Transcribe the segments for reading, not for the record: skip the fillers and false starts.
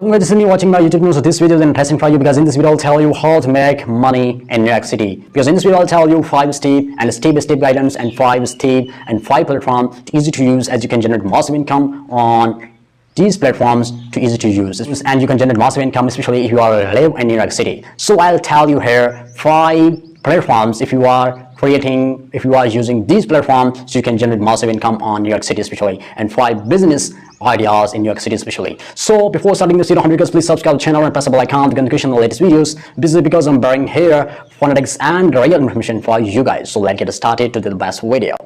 This is me watching my YouTube news. So this video is interesting for you because in this video I'll tell you how to make money in New York City. Because in this video I'll tell you 5 step and step-by-step guidance and 5 step and 5 platforms easy to use as you can generate massive income on these platforms to easy to use, and you can generate massive income especially if you are live in New York City. So I'll tell you here 5 platforms if you are using these platforms so you can generate massive income on New York City especially, and 5 business ideas in New York City especially. So before starting this video, please subscribe to the channel and press the bell icon to get notification on the latest videos. This is because I'm bringing here phonetics and real information for you guys. So let's get started to the best video.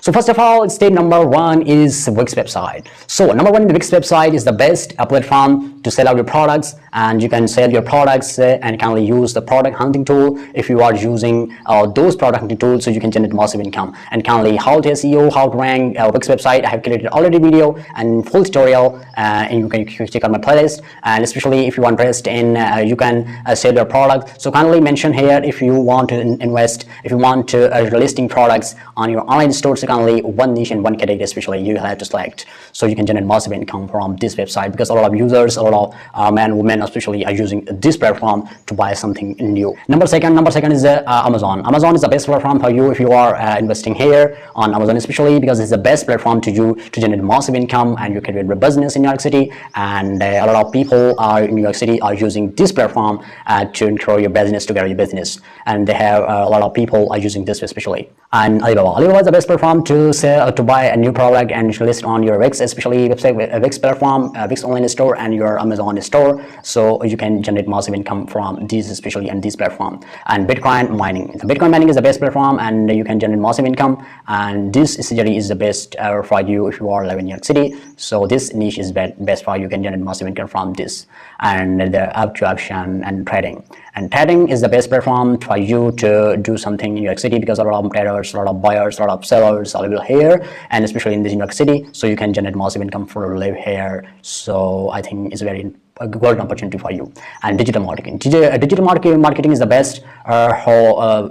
So first of all, step number 1 is Wix website. So number 1, the Wix website is the best platform to sell out your products, and you can sell your products and can use the product hunting tool if you are using those product hunting tools, so you can generate massive income. And currently how to SEO, how to rank Wix website, I have created already video and full tutorial, and you can check out my playlist. And especially if you are interested in you can sell your product, so kindly mention here if you want to invest, if you want to listing products on your online store. So only one niche and one category especially you have to select, so you can generate massive income from this website, because a lot of users, a lot of men, women especially, are using this platform to buy something new. Number second is Amazon. Amazon is the best platform for you if you are investing here on Amazon, especially because it's the best platform to you to generate massive income, and you can create a business in New York City. And a lot of people are in New York City are using this platform to grow your business, to grow your business, and they have a lot of people are using this especially. And Alibaba is the best platform to sell, to buy a new product and list on your Wix, especially website, Wix platform, Wix online store and your Amazon store, so you can generate massive income from these especially and this platform. And Bitcoin mining, the Bitcoin mining is the best platform, and you can generate massive income, and this strategy is the best for you if you are living in New York City. So this niche is best for you, can generate massive income from this. And the option and trading. And trading is the best platform for you to do something in New York City, because a lot of traders, a lot of buyers, a lot of sellers are available here, and especially in this New York City, so you can generate massive income for live here. So I think it's a golden opportunity for you. And digital marketing. Digital marketing is the best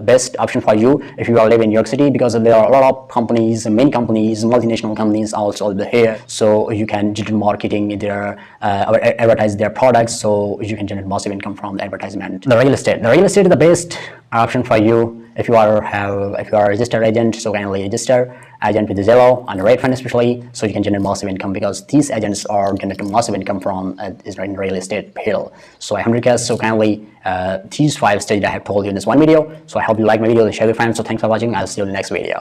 best option for you if you are living in New York City, because there are a lot of companies, many companies, multinational companies also here, so you can digital marketing their advertise their products, so you can generate massive income from the advertisement. The real estate is the best option for you if you are a registered agent, so kindly register agent with Zillow and Redfin especially, so you can generate massive income, because these agents are generating massive income from in real estate hill. So I 100K, so kindly these 5 stages I have told you in this one video. So I hope you like my video and share with your friends. So thanks for watching. I'll see you in the next video.